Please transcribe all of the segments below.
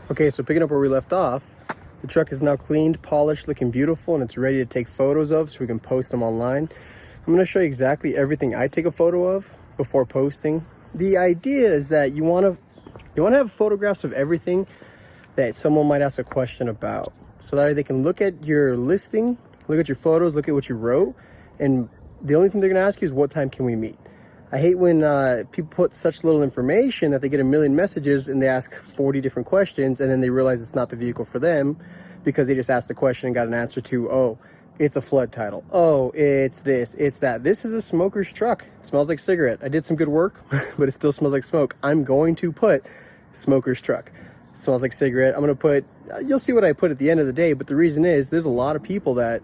Okay, so picking up where we left off, the truck is now cleaned, polished, looking beautiful, and it's ready to take photos of so we can post them online. I'm going to show you exactly everything I take a photo of before posting. The idea is that you want to have photographs of everything that someone might ask a question about, so that they can look at your listing, look at your photos, look at what you wrote, and the only thing they're going to ask you is, what time can we meet? I hate when people put such little information that they get a million messages and they ask 40 different questions, and then they realize it's not the vehicle for them because they just asked a question and got an answer to, oh, it's a flood title. Oh, it's this, it's that. This is a smoker's truck. It smells like cigarette. I did some good work, but it still smells like smoke. I'm going to put smoker's truck. It smells like cigarette. I'm going to put, you'll see what I put at the end of the day, but the reason is there's a lot of people that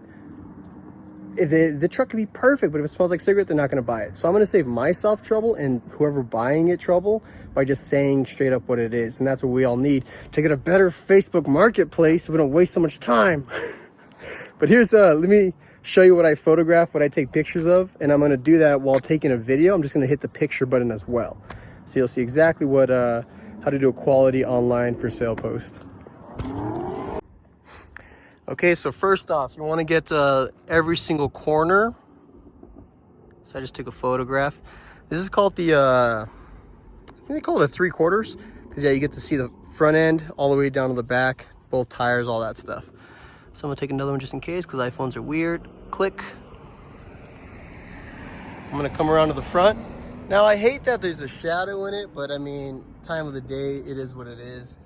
the truck could be perfect, but if it smells like cigarette, they're not going to buy it. So I'm going to save myself trouble and whoever buying it trouble by just saying straight up what it is. And that's what we all need to get a better Facebook marketplace so we don't waste so much time. But here's, let me show you what I photograph, what I take pictures of. And I'm going to do that while taking a video. I'm just going to hit the picture button as well. So you'll see exactly what, how to do a quality online for sale post. Okay, so first off, you want to get every single corner. So I just took a photograph. This is called the, I think they call it a 3/4, because yeah, you get to see the front end all the way down to the back, both tires, all that stuff. So I'm gonna take another one just in case, because iPhones are weird. Click. I'm gonna come around to the front. Now I hate that there's a shadow in it, but I mean, time of the day, it is what it is.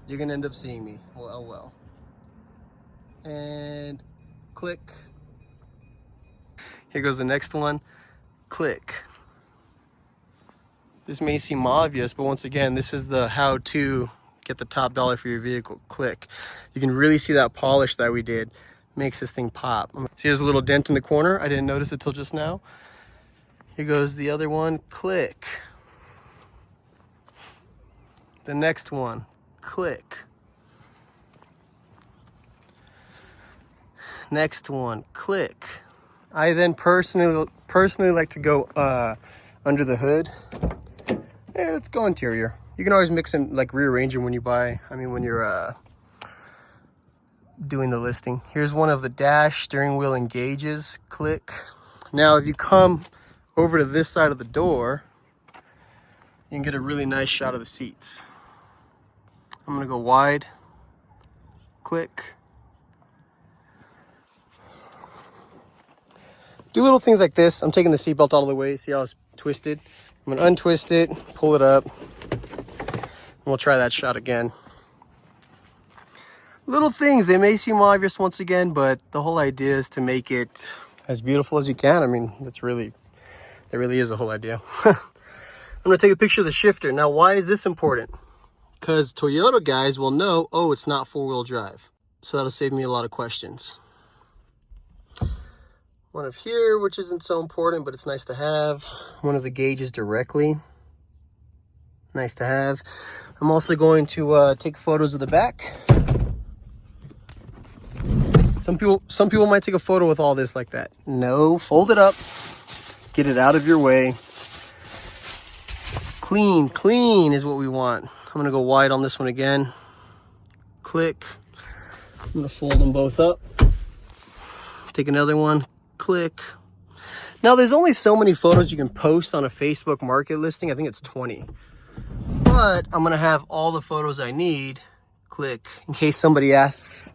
You're gonna end up seeing me. Well, oh well. And click. Here goes the next one. Click. This may seem obvious, but once again, this is the how to get the top dollar for your vehicle. Click. You can really see that polish that we did. Makes this thing pop. See, there's a little dent in the corner. I didn't notice it till just now. Here goes the other one. Click. The next one. Click. Next one, click. I then personally like to go under the hood. Yeah, let's go interior. You can always mix and like rearrange them when you buy, when you're doing the listing. Here's one of the dash, steering wheel, and gauges. Click. Now if you come over to this side of the door, you can get a really nice shot of the seats. I'm gonna go wide. Click. Do little things like this. I'm taking the seatbelt all the way. See how it's twisted? I'm gonna untwist it, pull it up, and we'll try that shot again. Little things, they may seem obvious once again, but the whole idea is to make it as beautiful as you can. I mean, that really is the whole idea. I'm gonna take a picture of the shifter. Now, why is this important? Because Toyota guys will know, oh, it's not 4-wheel drive. So that'll save me a lot of questions. One of here, which isn't so important, but it's nice to have. One of the gauges directly. Nice to have. I'm also going to take photos of the back. Some people might take a photo with all this like that. No, fold it up. Get it out of your way. Clean is what we want. I'm gonna go wide on this one again. Click. I'm gonna fold them both up. Take another one. Click. Now there's only so many photos you can post on a Facebook market listing. I think it's 20, but I'm gonna have all the photos I need. Click. In case somebody asks,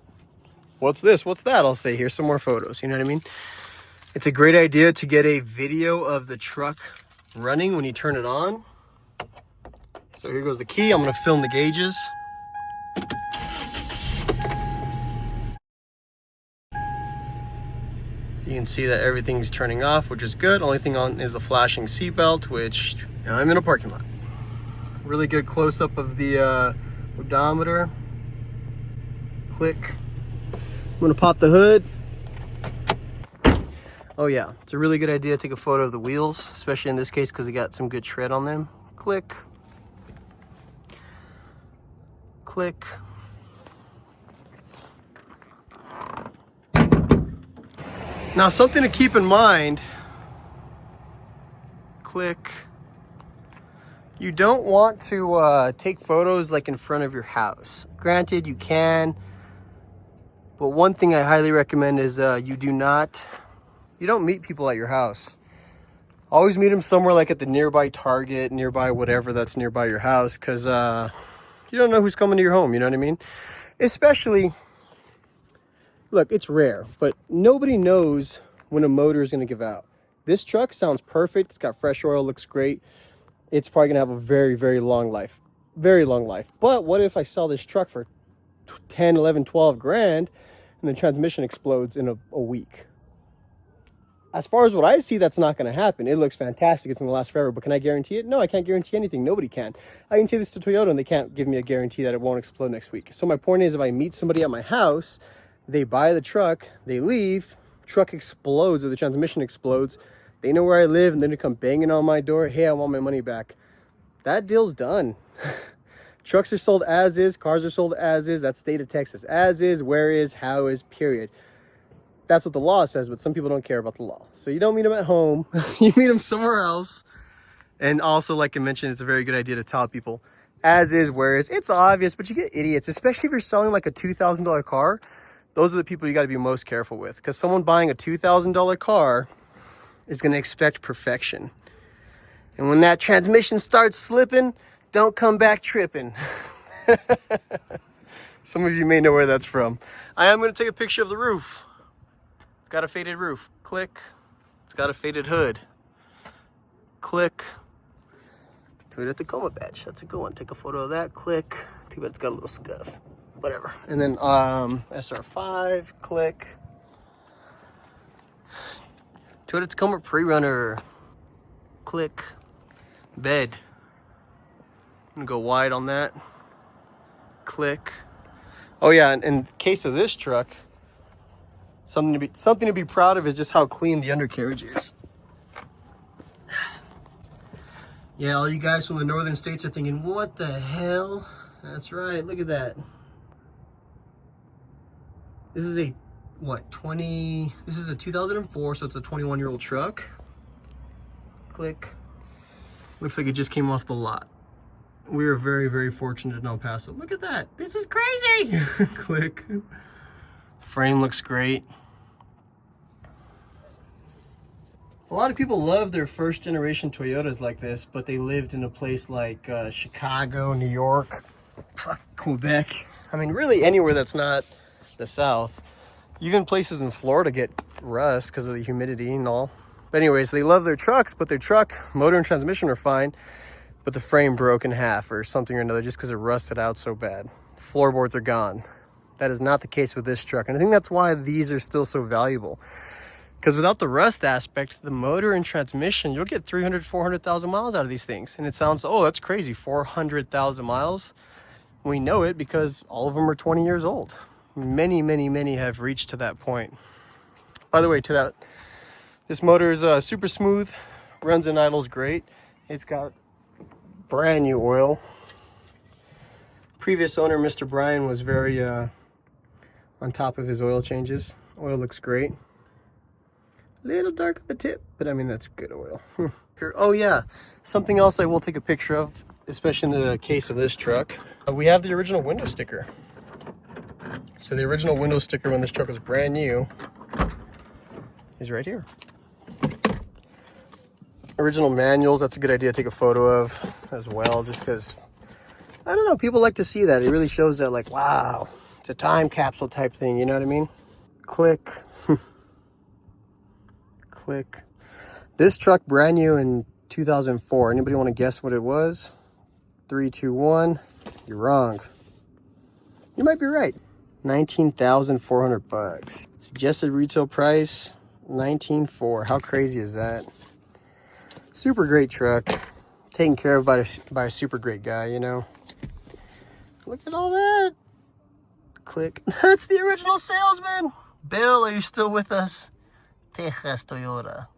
what's this, what's that, I'll say, here's some more photos. You know what I mean? It's a great idea to get a video of the truck running when you turn it on. So here goes the key. I'm gonna film the gauges. You can see that everything's turning off, which is good. Only thing on is the flashing seatbelt, which, you know, I'm in a parking lot. Really good close-up of the odometer. Click. I'm gonna pop the hood. Oh yeah, it's a really good idea to take a photo of the wheels, especially in this case because they got some good tread on them. Click. Click. Now, something to keep in mind, click, You don't want to take photos like in front of your house. Granted, you can, but one thing I highly recommend is you don't meet people at your house. Always meet them somewhere like at the nearby Target, nearby whatever that's nearby your house, because you don't know who's coming to your home, you know what I mean? Especially, look, it's rare, but nobody knows when a motor is going to give out. This truck sounds perfect. It's got fresh oil, looks great. It's probably going to have a very, very long life. Very long life. But what if I sell this truck for 10, 11, 12 grand and the transmission explodes in a week? As far as what I see, that's not going to happen. It looks fantastic. It's going to last forever. But can I guarantee it? No, I can't guarantee anything. Nobody can. I can take this to Toyota and they can't give me a guarantee that it won't explode next week. So my point is, if I meet somebody at my house, they buy the truck, they leave, truck explodes or the transmission explodes, they know where I live, and then they come banging on my door. Hey, I want my money back. That deal's done. Trucks are sold as is. Cars are sold as is. That's state of Texas. As is, where is, how is, period. That's what the law says, but some people don't care about the law. So you don't meet them at home. You meet them somewhere else. And also, like I mentioned, it's a very good idea to tell people as is, where is. It's obvious, but you get idiots, especially if you're selling like a $2,000 car. Those are the people you got to be most careful with, because someone buying a $2,000 car is going to expect perfection. And when that transmission starts slipping, don't come back tripping. Some of you may know where that's from. I am going to take a picture of the roof. It's got a faded roof. Click. It's got a faded hood. Click. Toyota Tacoma badge. That's a good one. Take a photo of that. Click. Too bad it's got a little scuff. Whatever. And then SR5. Click. Toyota Tacoma pre-runner. Click. Bed. I'm gonna go wide on that. Click. Oh yeah, in case of this truck, something to be proud of is just how clean the undercarriage is. Yeah, all you guys from the northern states are thinking, what the hell? That's right, look at that. This is a this is a 2004, so it's a 21-year-old truck. Click. Looks like it just came off the lot. We are very, very fortunate in El Paso. Look at that. This is crazy. Click. Frame looks great. A lot of people love their first generation Toyotas like this, but they lived in a place like Chicago, New York, Quebec. I mean, really anywhere that's not the South. Even places in Florida get rust because of the humidity and all. But anyways, they love their trucks, but their truck, motor and transmission are fine, but the frame broke in half or something or another just because it rusted out so bad. Floorboards are gone. That is not the case with this truck. And I think that's why these are still so valuable. Because without the rust aspect, the motor and transmission, you'll get 300, 400,000 miles out of these things. And it sounds, oh, that's crazy, 400,000 miles. We know it because all of them are 20 years old. Many, many, many have reached to that point. By the way, this motor is super smooth, runs and idles great. It's got brand new oil. Previous owner, Mr. Brian, was very on top of his oil changes. Oil looks great. Little dark at the tip, but I mean, that's good oil. Oh yeah, something else I will take a picture of, especially in the case of this truck. We have the original window sticker. So the original window sticker when this truck was brand new is right here. Original manuals, that's a good idea to take a photo of as well, just because, I don't know, people like to see that. It really shows that, like, wow, it's a time capsule type thing, you know what I mean? Click. Click. This truck brand new in 2004. Anybody want to guess what it was? 3, 2, 1. You're wrong. You might be right. $19,400. Suggested retail price $19,400. How crazy is that? Super great truck, taken care of by a super great guy, you know. Look at all that. Click. That's the original salesman. Bill, are you still with us? Texas Toyota.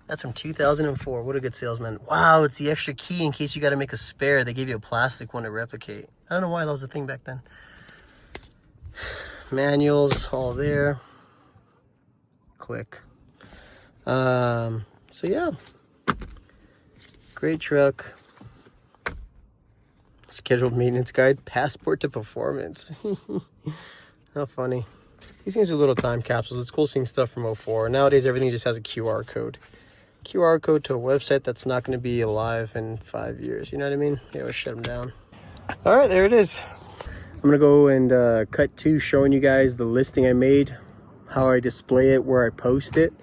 That's from 2004. What a good salesman. Wow, it's the extra key in case you got to make a spare. They gave you a plastic one to replicate. I don't know why that was a thing back then. Manuals all there. Click. So yeah, great truck. Scheduled maintenance guide, passport to performance. How funny. These things are little time capsules. It's cool seeing stuff from '04. Nowadays, everything just has a QR code. QR code to a website that's not going to be alive in 5 years. You know what I mean? They always shut them down. All right, there it is. I'm going to go and cut to showing you guys the listing I made, how I display it, where I post it.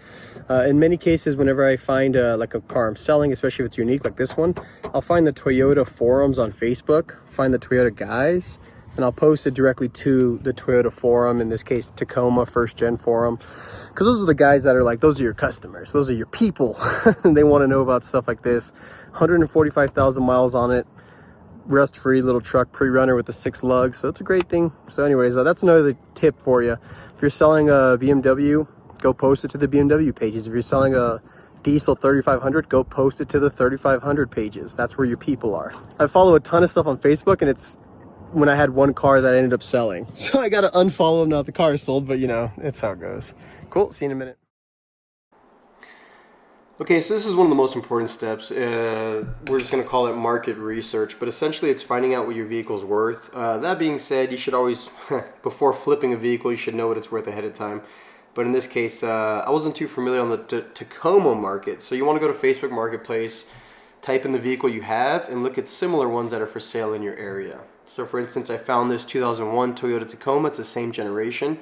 In many cases, whenever I find like a car I'm selling, especially if it's unique like this one, I'll find the Toyota forums on Facebook, find the Toyota guys, and I'll post it directly to the Toyota forum, in this case Tacoma first gen forum, because those are the guys that are like, those are your customers, those are your people. And they want to know about stuff like this. 145,000 miles on it, rust-free little truck, pre-runner with the 6 lugs, so it's a great thing. So anyways, that's another tip for you. If you're selling a BMW, go post it to the BMW pages. If you're selling a diesel 3500, go post it to the 3500 pages. That's where your people are. I follow a ton of stuff on Facebook, and it's when I had one car that I ended up selling, so I gotta unfollow them now that the car is sold, but you know, it's how it goes. Cool, see you in a minute. Okay, so this is one of the most important steps. We're just going to call it market research, but essentially it's finding out what your vehicle's worth. That being said, you should always, before flipping a vehicle, you should know what it's worth ahead of time. But in this case, I wasn't too familiar on the Tacoma market. So you want to go to Facebook Marketplace, type in the vehicle you have, and look at similar ones that are for sale in your area. So for instance, I found this 2001 Toyota Tacoma. It's the same generation.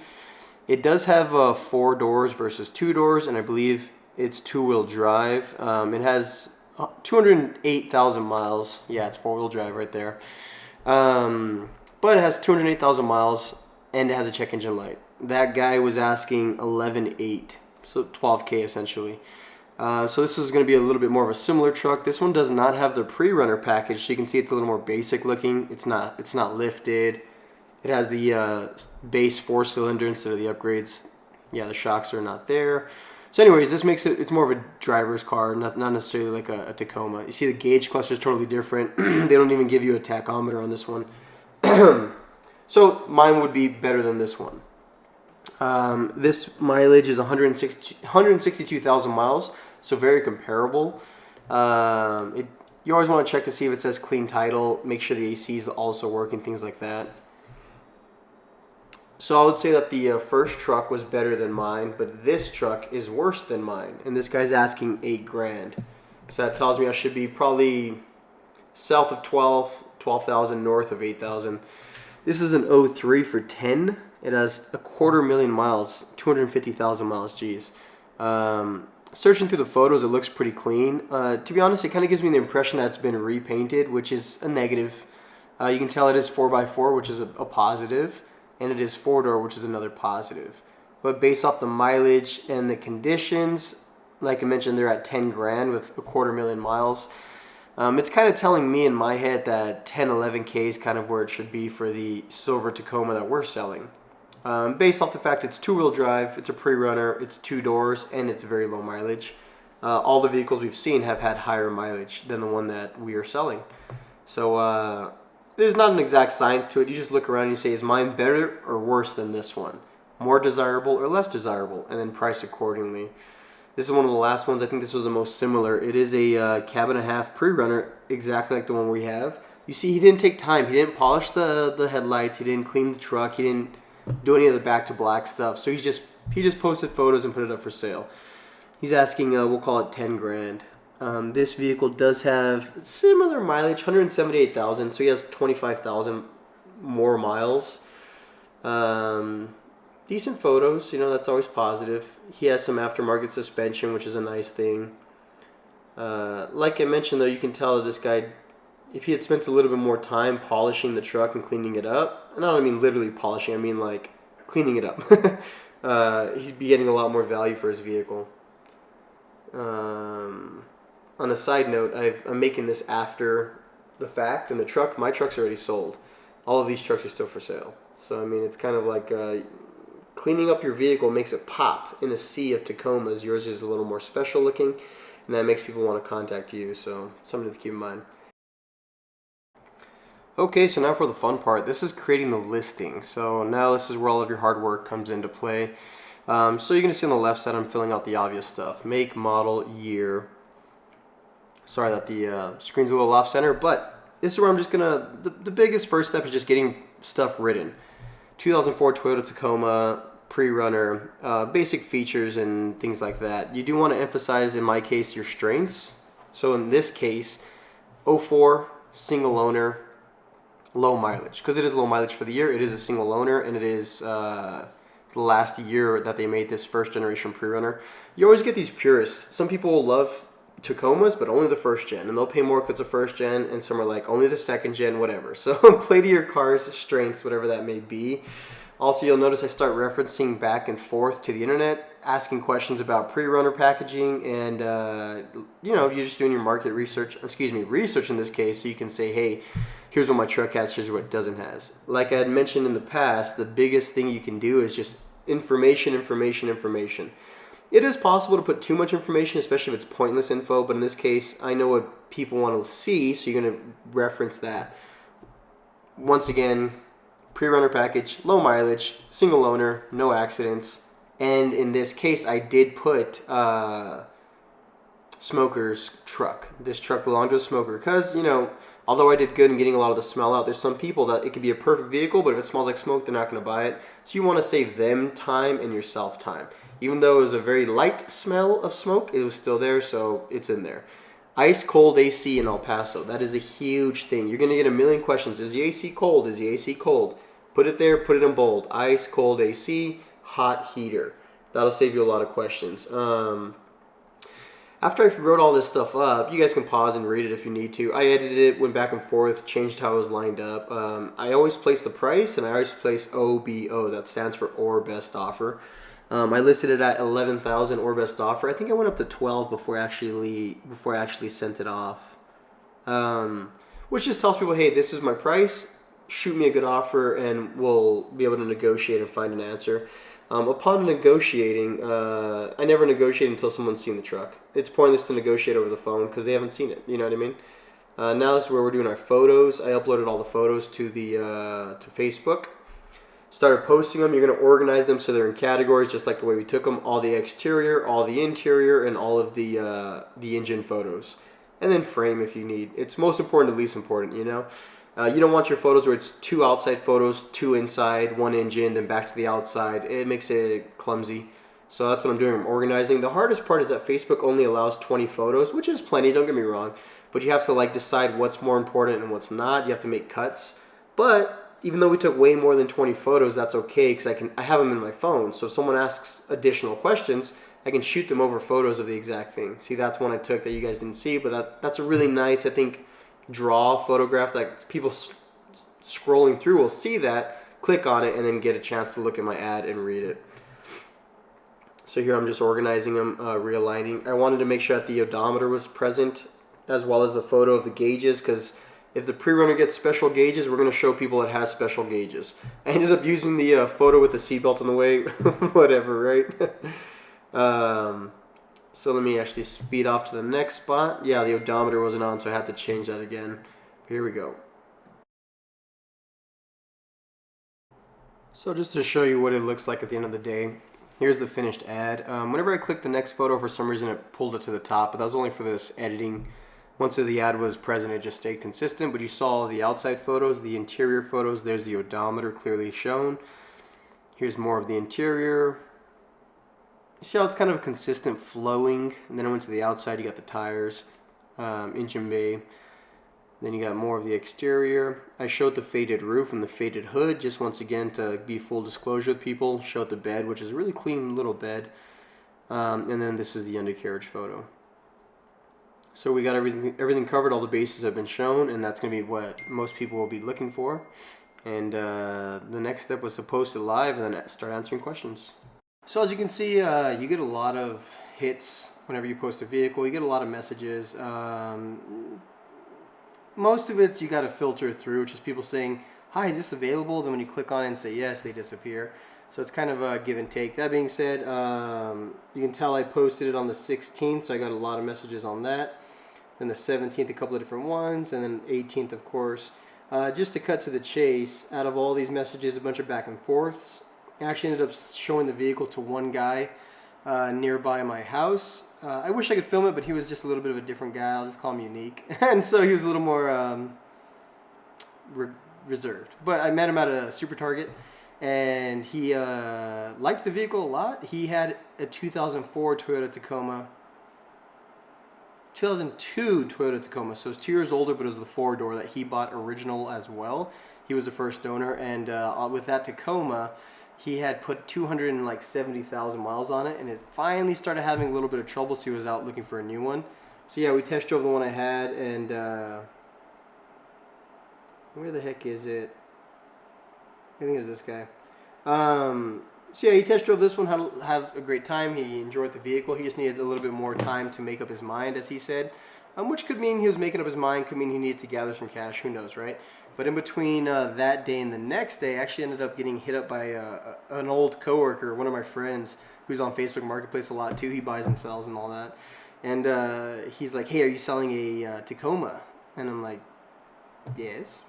It does have 4 doors versus 2 doors, and I believe it's 2-wheel drive. It has 208,000 miles. Yeah, it's 4-wheel drive right there. But it has 208,000 miles, and it has a check engine light. That guy was asking 11.8, so 12K essentially. So this is going to be a little bit more of a similar truck. This one does not have the pre-runner package, so you can see it's a little more basic looking. It's not lifted. It has the base 4-cylinder instead of the upgrades. Yeah, the shocks are not there. So anyways, this makes it's more of a driver's car, not necessarily like a Tacoma. You see the gauge cluster is totally different. They don't even give you a tachometer on this one. So mine would be better than this one. This mileage is 162,000 miles, so very comparable. You always want to check to see if it says clean title, make sure the AC is also working, things like that. So I would say that the first truck was better than mine, but this truck is worse than mine. And this guy's asking $8,000. So that tells me I should be probably south of 12,000, north of 8,000. This is an 03 for 10. It has 250,000 miles, 250,000 miles, geez. Searching through the photos, it looks pretty clean. To be honest, it kind of gives me the impression that it's been repainted, which is a negative. You can tell it is 4x4, which is a positive. And it is 4-door, which is another positive. But based off the mileage and the conditions, like I mentioned, they're at $10,000 with 250,000 miles. It's kind of telling me in my head that 10, 11K is kind of where it should be for the silver Tacoma that we're selling. Based off the fact it's 2-wheel drive, it's a pre-runner, it's 2 doors, and it's very low mileage. All the vehicles we've seen have had higher mileage than the one that we are selling. So there's not an exact science to it. You just look around and you say, is mine better or worse than this one? More desirable or less desirable? And then price accordingly. This is one of the last ones. I think this was the most similar. It is a cab and a half pre-runner, exactly like the one we have. You see, he didn't take time. He didn't polish the headlights. He didn't clean the truck. He didn't do any of the back to black stuff. So he just posted photos and put it up for sale. He's asking, we'll call it $10,000. This vehicle does have similar mileage, 178,000, so he has 25,000 more miles. Decent photos, you know, that's always positive. He has some aftermarket suspension, which is a nice thing. Like I mentioned, though, you can tell that this guy, if he had spent a little bit more time polishing the truck and cleaning it up, and I don't mean literally polishing, I mean like cleaning it up, he'd be getting a lot more value for his vehicle. On a side note, I'm making this after the fact, and my truck's already sold. All of these trucks are still for sale. So, I mean, it's kind of like cleaning up your vehicle makes it pop in a sea of Tacomas. Yours is a little more special looking, and that makes people want to contact you. So, something to keep in mind. Okay, so now for the fun part. This is creating the listing. So, now this is where all of your hard work comes into play. So, you're going to see on the left side, I'm filling out the obvious stuff. Make, model, year. Sorry that the screen's a little off center, but this is where I'm just gonna, the biggest first step is just getting stuff written. 2004 Toyota Tacoma, pre-runner, basic features and things like that. You do want to emphasize, in my case, your strengths. So in this case, '04, single owner, low mileage. Because it is low mileage for the year, it is a single owner, and it is the last year that they made this first generation pre-runner. You always get these purists. Some people will love Tacomas, but only the first gen, and they'll pay more because it's a first gen, and some are like only the second gen, whatever. So play to your car's strengths, whatever that may be. Also, you'll notice I start referencing back and forth to the internet, asking questions about pre-runner packaging, and you're just doing your market research, research in this case, so you can say, hey, here's what my truck has, here's what it doesn't has. Like I had mentioned in the past, the biggest thing you can do is just information. It is possible to put too much information, especially if it's pointless info, but in this case, I know what people want to see, so you're going to reference that. Once again, pre-runner package, low mileage, single owner, no accidents, and in this case, I did put smoker's truck. This truck belonged to a smoker because, although I did good in getting a lot of the smell out, there's some people that it could be a perfect vehicle, but if it smells like smoke, they're not going to buy it. So you want to save them time and yourself time. Even though it was a very light smell of smoke, it was still there, so it's in there. Ice cold AC in El Paso. That is a huge thing. You're going to get a million questions. Is the AC cold? Is the AC cold? Put it there, put it in bold. Ice cold AC, hot heater. That'll save you a lot of questions. After I wrote all this stuff up, you guys can pause and read it if you need to. I edited it, went back and forth, changed how it was lined up. I always place the price, and I always place OBO. That stands for or best offer. I listed it at 11,000 or best offer. I think I went up to 12 before I actually sent it off. Which just tells people, hey, this is my price. Shoot me a good offer, and we'll be able to negotiate and find an answer. Upon negotiating, I never negotiate until someone's seen the truck. It's pointless to negotiate over the phone because they haven't seen it. You know what I mean? Now this is where we're doing our photos. I uploaded all the photos to to Facebook. Started posting them. You're going to organize them so they're in categories, just like the way we took them. All the exterior, all the interior, and all of the engine photos. And then frame if you need. It's most important to least important, You don't want your photos where it's 2 outside photos, 2 inside, 1 engine, then back to the outside. It makes it clumsy. So that's what I'm doing. I'm organizing. The hardest part is that Facebook only allows 20 photos, which is plenty, don't get me wrong. But you have to decide what's more important and what's not. You have to make cuts. But even though we took way more than 20 photos, that's okay because I have them in my phone. So if someone asks additional questions, I can shoot them over photos of the exact thing. See, that's one I took that you guys didn't see, but that's a really nice, I think, draw photograph that people scrolling through will see that, click on it, and then get a chance to look at my ad and read it. So here I'm just organizing them, realigning. I wanted to make sure that the odometer was present as well as the photo of the gauges, because if the pre-runner gets special gauges, we're going to show people it has special gauges. I ended up using the photo with the seatbelt in the way, whatever, right? So let me actually speed off to the next spot. Yeah, the odometer wasn't on, so I had to change that again. Here we go. So just to show you what it looks like at the end of the day, here's the finished ad. Whenever I clicked the next photo, for some reason it pulled it to the top, but that was only for this editing. Once the ad was present, it just stayed consistent, but you saw the outside photos, the interior photos. There's the odometer clearly shown. Here's more of the interior. You see how it's kind of consistent flowing, and then I went to the outside. You got the tires, engine bay. Then you got more of the exterior. I showed the faded roof and the faded hood, just once again to be full disclosure with people. Showed the bed, which is a really clean little bed. And then this is the undercarriage photo. So we got everything covered. All the bases have been shown, and that's going to be what most people will be looking for. And the next step was to post it live and then start answering questions. So as you can see, you get a lot of hits whenever you post a vehicle. You get a lot of messages. Most of it's you got to filter through, which is people saying, hi, is this available? Then when you click on it and say yes, they disappear. So it's kind of a give and take. That being said, you can tell I posted it on the 16th, so I got a lot of messages on that. Then the 17th, a couple of different ones, and then 18th, of course. Just to cut to the chase, out of all these messages, a bunch of back and forths. I actually ended up showing the vehicle to one guy nearby my house. I wish I could film it, but he was just a little bit of a different guy. I'll just call him Unique. And so he was a little more reserved. But I met him at a Super Target, and he liked the vehicle a lot. He had a 2004 Toyota Tacoma. 2002 Toyota Tacoma, so it's 2 years older, but it was the 4-door that he bought original as well. He was the first owner, and with that Tacoma, he had put 270,000 miles on it, and it finally started having a little bit of trouble, so he was out looking for a new one. So yeah, we test drove the one I had, and where the heck is it? I think it was this guy. So yeah, he test drove this one, had a great time. He enjoyed the vehicle. He just needed a little bit more time to make up his mind, as he said. Which could mean he was making up his mind, could mean he needed to gather some cash, who knows, right? But in between that day and the next day, I actually ended up getting hit up by an old coworker, one of my friends, who's on Facebook Marketplace a lot too. He buys and sells and all that. And he's like, hey, are you selling a Tacoma? And I'm like, yes.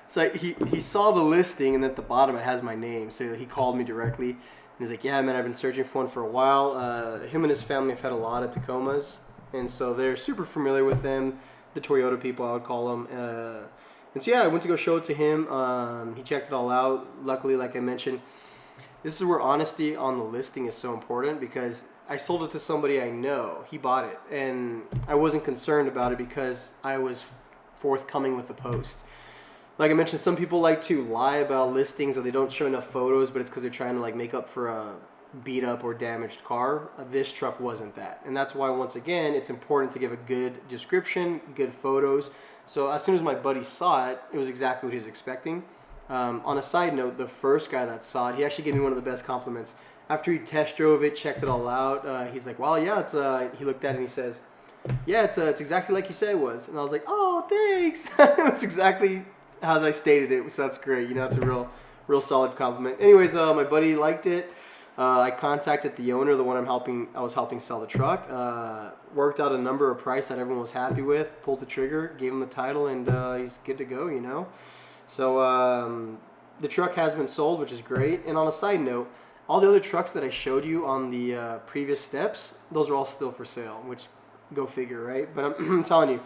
So he saw the listing, and at the bottom it has my name. So he called me directly, and he's like, yeah, man, I've been searching for one for a while. Him and his family have had a lot of Tacomas, and so they're super familiar with them, the Toyota people, I would call them. And so yeah, I went to go show it to him. He checked it all out. Luckily, like I mentioned, this is where honesty on the listing is so important, because I sold it to somebody I know. He bought it, and I wasn't concerned about it because I was forthcoming with the post. Like I mentioned, some people like to lie about listings, or they don't show enough photos, but it's because they're trying to like make up for a beat up or damaged car. This truck wasn't that, and that's why, once again, it's important to give a good description, good photos. So as soon as my buddy saw it, it was exactly what he was expecting. On a side note, the first guy that saw it, he actually gave me one of the best compliments. After he test drove it, checked it all out, he's like, "Well, yeah, it's." He looked at it and he says, "Yeah, it's exactly like you said it was." And I was like, "Oh, thanks." It was exactly as I stated it, so that's great. You know, it's a real solid compliment. Anyways, my buddy liked it. I contacted the owner, the one I was helping sell the truck. Worked out a number, a price that everyone was happy with. Pulled the trigger, gave him the title, and he's good to go. You know, so the truck has been sold, which is great. And on a side note, all the other trucks that I showed you on the previous steps, those are all still for sale. Which, go figure, right? But I'm telling you,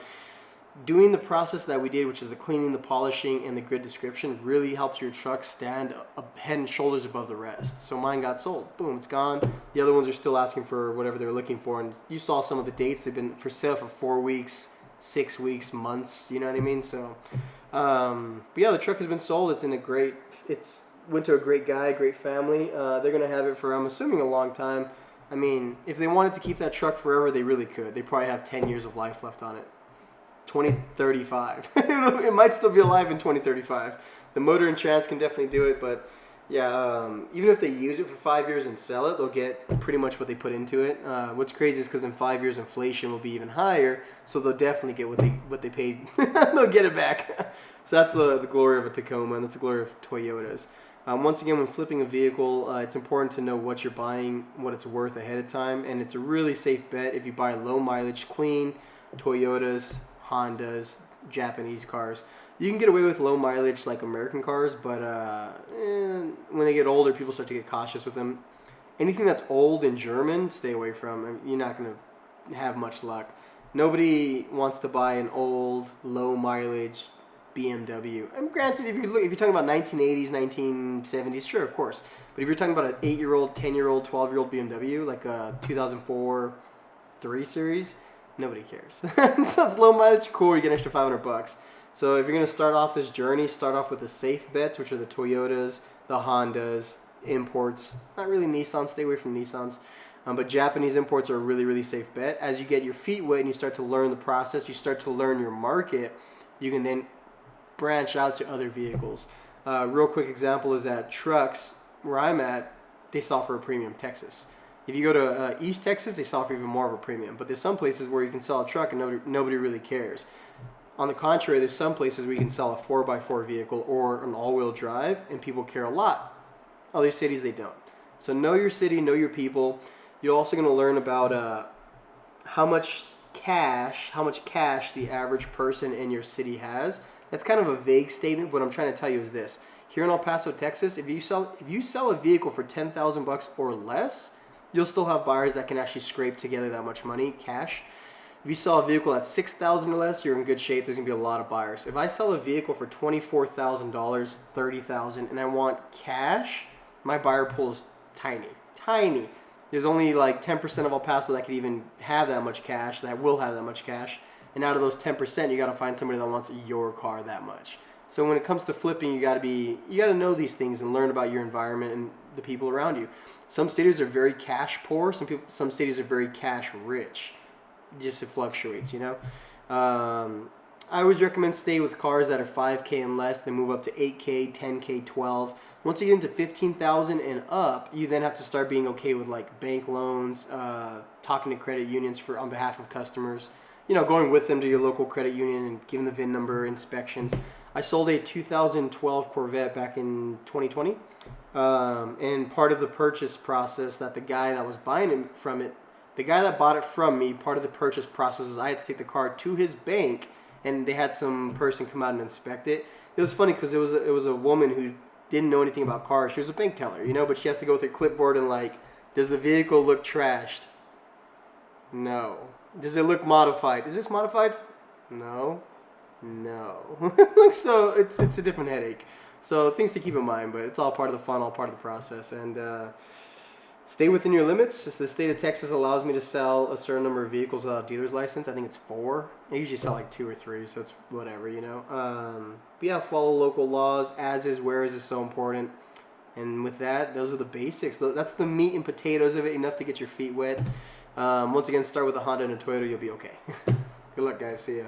doing the process that we did, which is the cleaning, the polishing, and the grid description, really helps your truck stand head and shoulders above the rest. So mine got sold. Boom, it's gone. The other ones are still asking for whatever they were looking for. And you saw some of the dates. They've been for sale for 4 weeks, 6 weeks, months. You know what I mean? So, but yeah, the truck has been sold. It's went to a great guy, great family. They're going to have it for, I'm assuming, a long time. I mean, if they wanted to keep that truck forever, they really could. They probably have 10 years of life left on it. 2035. It might still be alive in 2035. The motor and trans can definitely do it, but yeah, even if they use it for 5 years and sell it, they'll get pretty much what they put into it. What's crazy is because in 5 years inflation will be even higher, so they'll definitely get what they paid. They'll get it back. So that's the glory of a Tacoma, and that's the glory of Toyotas. Once again, when flipping a vehicle, it's important to know what you're buying, what it's worth ahead of time, and it's a really safe bet if you buy low mileage, clean Toyotas, Hondas, Japanese cars. You can get away with low mileage like American cars, but when they get older, people start to get cautious with them. Anything that's old and German, stay away from. I mean, you're not going to have much luck. Nobody wants to buy an old, low mileage BMW. And granted, if you're talking about 1980s, 1970s, sure, of course. But if you're talking about an 8-year-old, 10-year-old, 12-year-old BMW, like a 2004 3 Series, nobody cares. So it's low mileage, cool, you get an extra $500. So if you're going to start off this journey, start off with the safe bets, which are the Toyotas, the Hondas, imports. Not really Nissan, stay away from Nissans. But Japanese imports are a really, really safe bet. As you get your feet wet and you start to learn the process, you start to learn your market, you can then branch out to other vehicles. Real quick example is that trucks, where I'm at, they sell for a premium, Texas. If you go to East Texas, they sell for even more of a premium. But there's some places where you can sell a truck and nobody really cares. On the contrary, there's some places where you can sell a 4x4 vehicle or an all-wheel drive, and people care a lot. Other cities, they don't. So know your city, know your people. You're also going to learn about how much cash the average person in your city has. That's kind of a vague statement. What I'm trying to tell you is this. Here in El Paso, Texas, if you sell a vehicle for $10,000 or less, you'll still have buyers that can actually scrape together that much money, cash. If you sell a vehicle that's $6,000 or less, you're in good shape. There's gonna be a lot of buyers. If I sell a vehicle for $24,000, $30,000, and I want cash, my buyer pool is tiny, tiny. There's only like 10% of El Paso that could even have that much cash, that will have that much cash. And out of those 10%, you got to find somebody that wants your car that much. So when it comes to flipping, you got to know these things and learn about your environment and the people around you. Some cities are very cash poor. Some cities are very cash rich. Just it fluctuates, you know. I always recommend stay with cars that are 5K and less. Then move up to 8K, 10K, 12. Once you get into 15,000 and up, you then have to start being okay with like bank loans, talking to credit unions on behalf of customers. You know, going with them to your local credit union and giving the VIN number, inspections. I sold a 2012 Corvette back in 2020, and part of the purchase process that the guy that was buying it from it, the guy that bought it from me, part of the purchase process is I had to take the car to his bank, and they had some person come out and inspect it. It was funny because it was a woman who didn't know anything about cars. She was a bank teller, you know, but she has to go with her clipboard and like, does the vehicle look trashed? No. Does it look modified? Is this modified? No. No. So it's a different headache. So things to keep in mind, but it's all part of the fun, all part of the process. And stay within your limits. If the state of Texas allows me to sell a certain number of vehicles without a dealer's license, I think it's 4. I usually sell like 2 or 3, so it's whatever, you know. But yeah, follow local laws. As is, where is so important. And with that, those are the basics. That's the meat and potatoes of it, enough to get your feet wet. Once again, start with a Honda and a Toyota, you'll be okay. Good luck, guys. See ya.